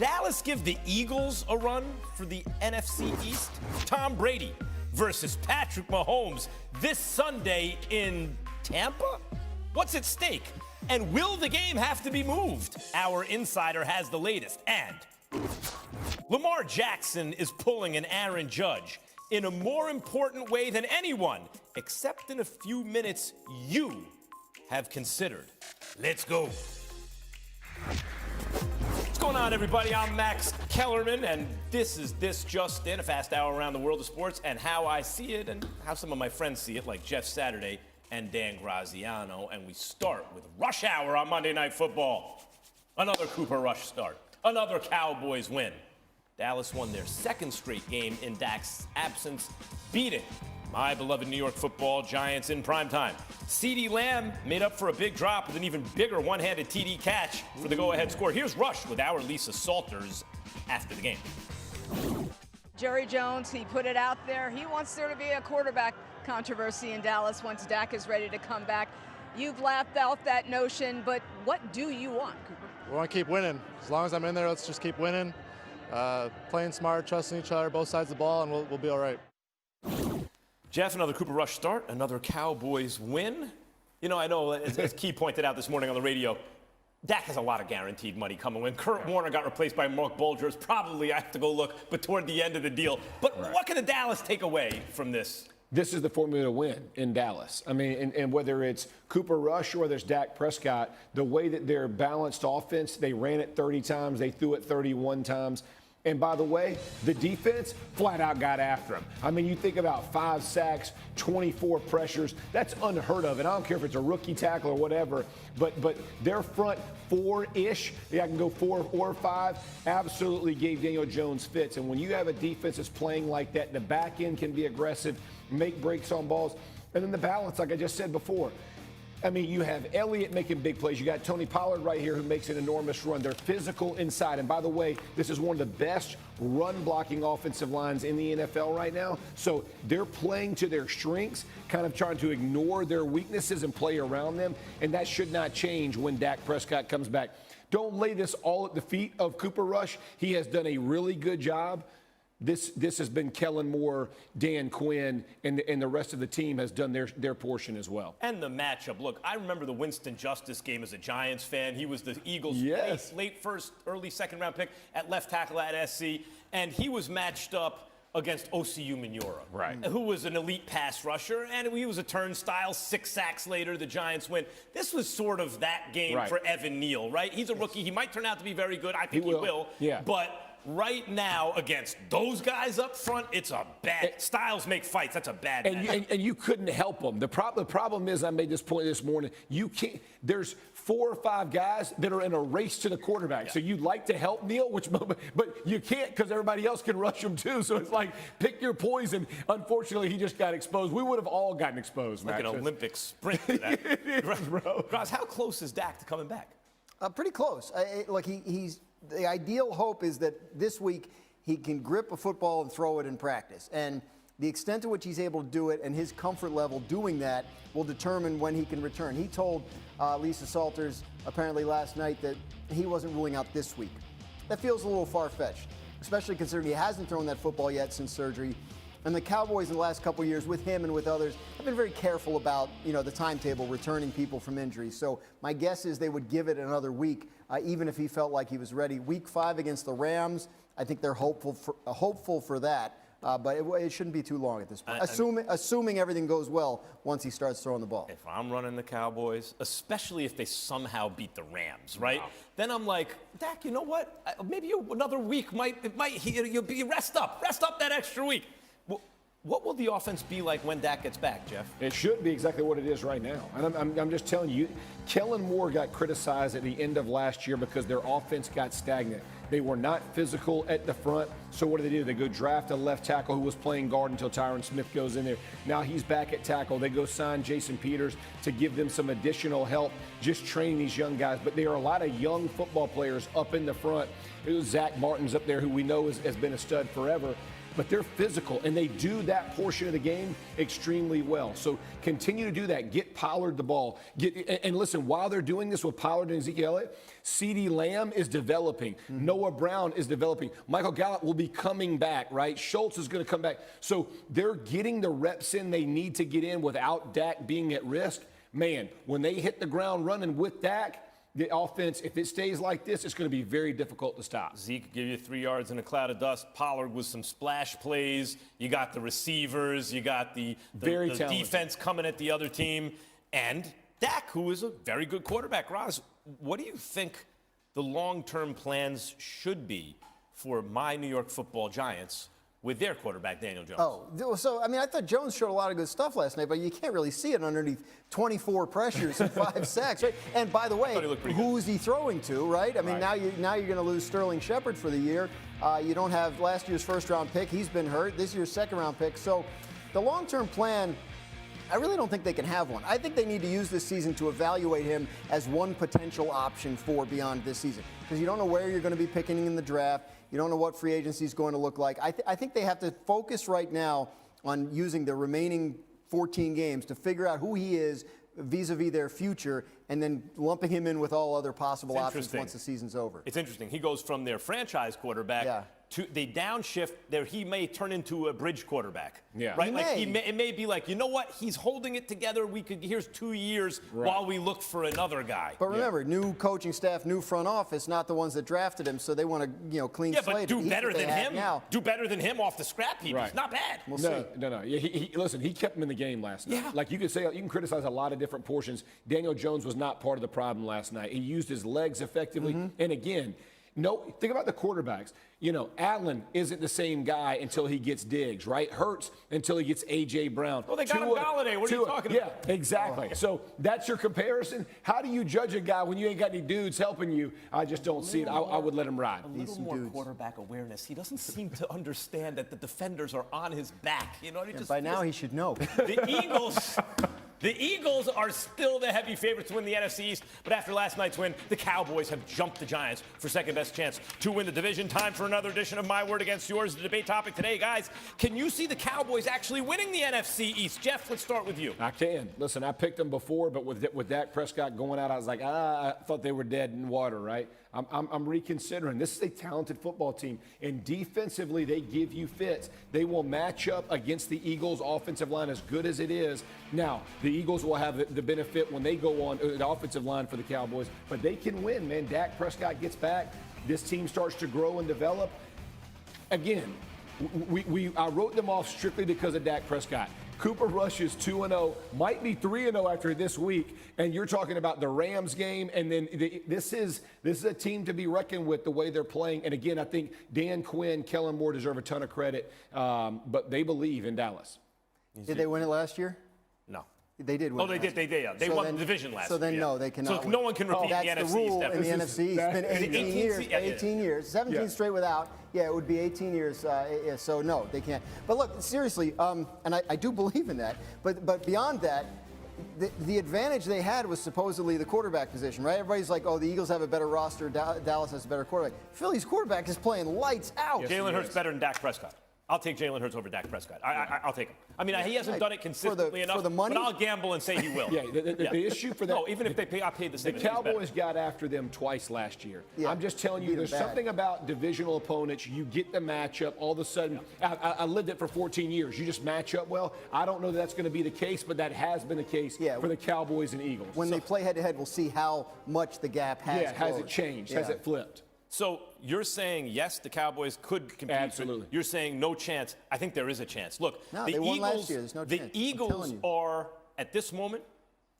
Dallas give the Eagles a run for the NFC East? Tom Brady versus Patrick Mahomes this Sunday in Tampa? What's at stake? And will the game have to be moved? Our insider has the latest. And Lamar Jackson is pulling an Aaron Judge in a more important way than anyone, except in a few minutes you have considered. Let's go. What's going on, everybody? I'm Max Kellerman, and this is This Just In, a fast hour around the world of sports and how I see it and how some of my friends see it, like Jeff Saturday and Dan Graziano. And we start with Rush Hour on Monday Night Football. Another Cooper Rush start. Another Cowboys win. Dallas won their second straight game in Dak's absence, beating my beloved New York Football Giants in primetime. CeeDee Lamb made up for a big drop with an even bigger one-handed TD catch for the go-ahead score. Here's Rush with our Lisa Salters after the game. Jerry Jones, he put it out there. He wants there to be a quarterback controversy in Dallas once Dak is ready to come back. You've laughed out that notion, but what do you want, Cooper? We want to keep winning. As long as I'm in there, let's just keep winning. Playing smart, trusting each other, both sides of the ball, and we'll be all right. Jeff, another Cooper Rush start, another Cowboys win. You know, I know, as Key pointed out this morning on the radio, Dak has a lot of guaranteed money coming in. Kurt Warner got replaced by Mark Bulgers. Probably, I have to go look, but toward the end of the deal. But what can the Dallas take away from this? This is the formula to win in Dallas. I mean, and whether it's Cooper Rush or whether it's Dak Prescott, the way that they're balanced offense, they ran it 30 times, they threw it 31 times. And by the way, the defense flat out got after him. I mean, you think about 5 sacks, 24 pressures. That's unheard of. And I don't care if it's a rookie tackle or whatever, but their front 4-ish, I can go 4 or 5, absolutely gave Daniel Jones fits. And when you have a defense that's playing like that, the back end can be aggressive, make breaks on balls. And then the balance, like I just said before, I mean, you have Elliott making big plays. You got Tony Pollard right here who makes an enormous run. They're physical inside. And by the way, this is one of the best run-blocking offensive lines in the NFL right now. So they're playing to their strengths, kind of trying to ignore their weaknesses and play around them. And that should not change when Dak Prescott comes back. Don't lay this all at the feet of Cooper Rush. He has done a really good job. This has been Kellen Moore, Dan Quinn, and the rest of the team has done their portion as well. And the matchup. Look, I remember the Winston Justice game as a Giants fan. He was the Eagles' late first, early second-round pick at left tackle at SC, and he was matched up against OCU Minora, who was an elite pass rusher, and he was a turnstile. 6 sacks later, the Giants win. This was sort of that game for Evan Neal, right? He's a rookie. He might turn out to be very good. I think he will. Yeah. But right now, against those guys up front, it's a bad. Styles make fights. That's a bad. And you couldn't help them. The problem is, I made this point this morning. You can't. There's 4 or 5 guys that are in a race to the quarterback. So you'd like to help Neal, but you can't because everybody else can rush him too. So it's like pick your poison. Unfortunately, he just got exposed. We would have all gotten exposed. Like an Olympic sprint. For that. It is, bro. Roz, how close is Dak to coming back? Pretty close. Look, he's. The ideal hope is that this week he can grip a football and throw it in practice. And the extent to which he's able to do it and his comfort level doing that will determine when he can return. He told Lisa Salters apparently last night that he wasn't ruling out this week. That feels a little far-fetched, especially considering he hasn't thrown that football yet since surgery. And the Cowboys in the last couple of years, with him and with others, have been very careful about, the timetable, returning people from injury. So my guess is they would give it another week, even if he felt like he was ready. Week 5 against the Rams, I think they're hopeful for that. But it shouldn't be too long at this point, assuming everything goes well once he starts throwing the ball. If I'm running the Cowboys, especially if they somehow beat the Rams, right? Wow. Then I'm like, Dak, you know what? Maybe another week you'll rest up that extra week. What will the offense be like when Dak gets back, Jeff? It should be exactly what it is right now. And I'm just telling you, Kellen Moore got criticized at the end of last year because their offense got stagnant. They were not physical at the front. So what do? They go draft a left tackle who was playing guard until Tyron Smith goes in there. Now he's back at tackle. They go sign Jason Peters to give them some additional help, just training these young guys. But there are a lot of young football players up in the front. It was Zach Martin's up there, who we know has been a stud forever. but they're physical, and they do that portion of the game extremely well. So continue to do that. Get Pollard the ball. And listen, while they're doing this with Pollard and Ezekiel Elliott, CeeDee Lamb is developing. Noah Brown is developing. Michael Gallup will be coming back, right? Schultz is going to come back. So they're getting the reps in they need to get in without Dak being at risk. Man, when they hit the ground running with Dak, the offense, if it stays like this, it's going to be very difficult to stop. Zeke give you 3 yards in a cloud of dust. Pollard with some splash plays. You got the receivers. You got the defense coming at the other team. And Dak, who is a very good quarterback. Roz, what do you think the long-term plans should be for my New York Football Giants with their quarterback, Daniel Jones? Oh, so, I mean, I thought Jones showed a lot of good stuff last night, but you can't really see it underneath 24 pressures and 5 sacks, right? And by the way, who is he throwing to, right? I mean, now you're going to lose Sterling Shepard for the year. You don't have last year's first-round pick. He's been hurt. This year's second-round pick. So the long-term plan, I really don't think they can have one. I think they need to use this season to evaluate him as one potential option for beyond this season, because you don't know where you're going to be picking in the draft. You don't know what free agency is going to look like. I think they have to focus right now on using the remaining 14 games to figure out who he is vis-a-vis their future, and then lumping him in with all other possible options once the season's over. It's interesting. He goes from their franchise quarterback to the downshift there. He may turn into a bridge quarterback. Yeah. Right? It may be like, you know what? He's holding it together. Here's 2 years while we look for another guy. But remember, new coaching staff, new front office, not the ones that drafted him, so they want to, clean slate. Yeah, but do better than him. Now. Do better than him off the scrap heap. It's not bad. We'll see. No. Yeah, listen, he kept him in the game last night. Yeah. Like you can criticize a lot of different portions. Daniel Jones was not part of the problem last night. He used his legs effectively. And again, think about the quarterbacks. Allen isn't the same guy until he gets Diggs, right? Hurts until he gets A.J. Brown. Well, they got him Galladay. What are you talking about? Yeah, exactly. So that's your comparison. How do you judge a guy when you ain't got any dudes helping you? I just don't see it. I would let him ride. A little more quarterback awareness. He doesn't seem to understand that the defenders are on his back. By now he should know. The Eagles are still the heavy favorites to win the NFC East, but after last night's win, the Cowboys have jumped the Giants for second-best chance to win the division. Time for another edition of My Word Against Yours, the debate topic today. Guys, can you see the Cowboys actually winning the NFC East? Jeff, let's start with you. I can. Listen, I picked them before, but with Dak Prescott going out, I was like, I thought they were dead in water, right? I'm reconsidering. This is a talented football team, and defensively they give you fits. They will match up against the Eagles' offensive line as good as it is. Now, the Eagles will have the benefit when they go on the offensive line for the Cowboys, but they can win, man. Dak Prescott gets back. This team starts to grow and develop. Again, I wrote them off strictly because of Dak Prescott. Cooper Rush is 2-0, might be 3-0 after this week, and you're talking about the Rams game, and then this is a team to be reckoned with the way they're playing. And again, I think Dan Quinn, Kellen Moore deserve a ton of credit, but they believe in Dallas. Did they win it last year? No. They did win. Oh, they did. They won the division last year. So then, no, they cannot. So no one can repeat the NFC East. That's the rule in the NFC East. It's been 18 years. 18 years. 17 straight without. Yeah, it would be 18 years. So no, they can't. But look, seriously, and I do believe in that. But beyond that, the advantage they had was supposedly the quarterback position, right? Everybody's like, oh, the Eagles have a better roster. Dallas has a better quarterback. Philly's quarterback is playing lights out. Jalen Hurts better than Dak Prescott. I'll take Jalen Hurts over Dak Prescott. I'll take him. I mean, he hasn't done it consistently enough, for the money? but I'll gamble and say he will. The issue for that. No, even if I paid the same. The Cowboys got after them twice last year. Yeah, I'm just telling you, there's something about divisional opponents. You get the matchup. All of a sudden, I lived it for 14 years. You just match up well. I don't know that that's going to be the case, but that has been the case for the Cowboys and Eagles. When they play head-to-head, we'll see how much the gap has closed. Has it changed? Has it flipped? So you're saying, yes, the Cowboys could compete. Absolutely. You're saying no chance. I think there is a chance. Look, they won last year. There's no chance. The Eagles are, at this moment,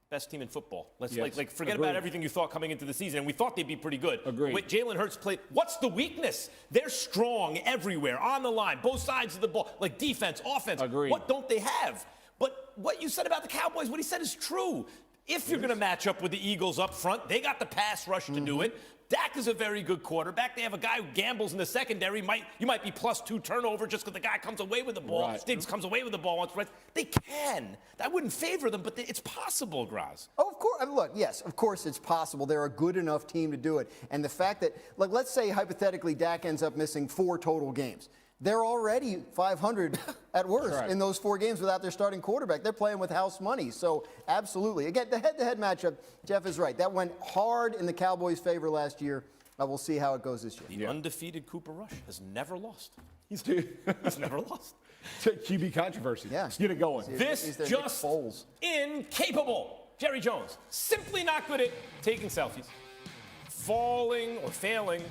best team in football. Let's forget about everything you thought coming into the season. And we thought they'd be pretty good. Agreed. Wait, Jalen Hurts played. What's the weakness? They're strong everywhere, on the line, both sides of the ball, like defense, offense. Agreed. What don't they have? But what you said about the Cowboys, what he said is true. If you're going to match up with the Eagles up front, they got the pass rush to do it. Dak is a very good quarterback. They have a guy who gambles in the secondary. You might be +2 turnover just because the guy comes away with the ball. Right. Diggs comes away with the ball once. They can. That wouldn't favor them, but it's possible, Graz. Oh, of course. I mean, look, yes, of course it's possible. They're a good enough team to do it. And the fact that, let's say hypothetically Dak ends up missing 4 total games. They're already 500 at worst Right. in those 4 games without their starting quarterback. They're playing with house money. So, absolutely. Again, the head-to-head matchup, Jeff is right. That went hard in the Cowboys' favor last year. We'll see how it goes this year. The undefeated Cooper Rush has never lost. He's Never lost. QB controversy. Yeah. Let's get it going. This He's their just Nick Foles. incapable. Jerry Jones, simply not good at taking selfies, falling or failing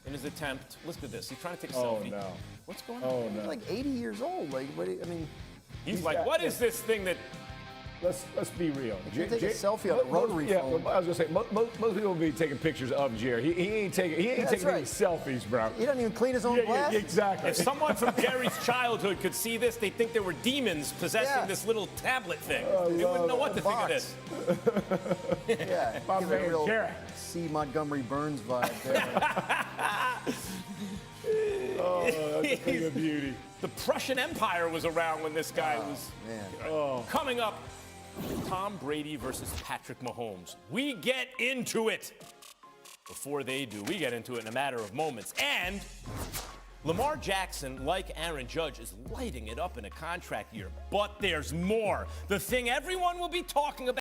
in his attempt. Look at this. He's trying to take a selfie. no. What's going on? Oh, He's no. like 80 years old. Like, what do you, I mean, He's like, what is this thing that Let's be real. you take a selfie on a rotary phone. I was gonna say most people will be taking pictures of Jerry. He ain't taking That's any right. selfies, bro. He doesn't even clean his own glasses. exactly. if someone from Jerry's childhood could see this, they'd think there were demons possessing Yeah. this little tablet thing. They wouldn't know what to think of this. Yeah, My give it a man, real Jerry. C. Montgomery Burns vibe there. Oh, that's a thing of beauty. The Prussian Empire was around when this guy was Man. coming up. Tom Brady versus Patrick Mahomes. We get into it. Before they do, we get into it in a matter of moments. And Lamar Jackson, like Aaron Judge, is lighting it up in a contract year. But there's more. The thing everyone will be talking about.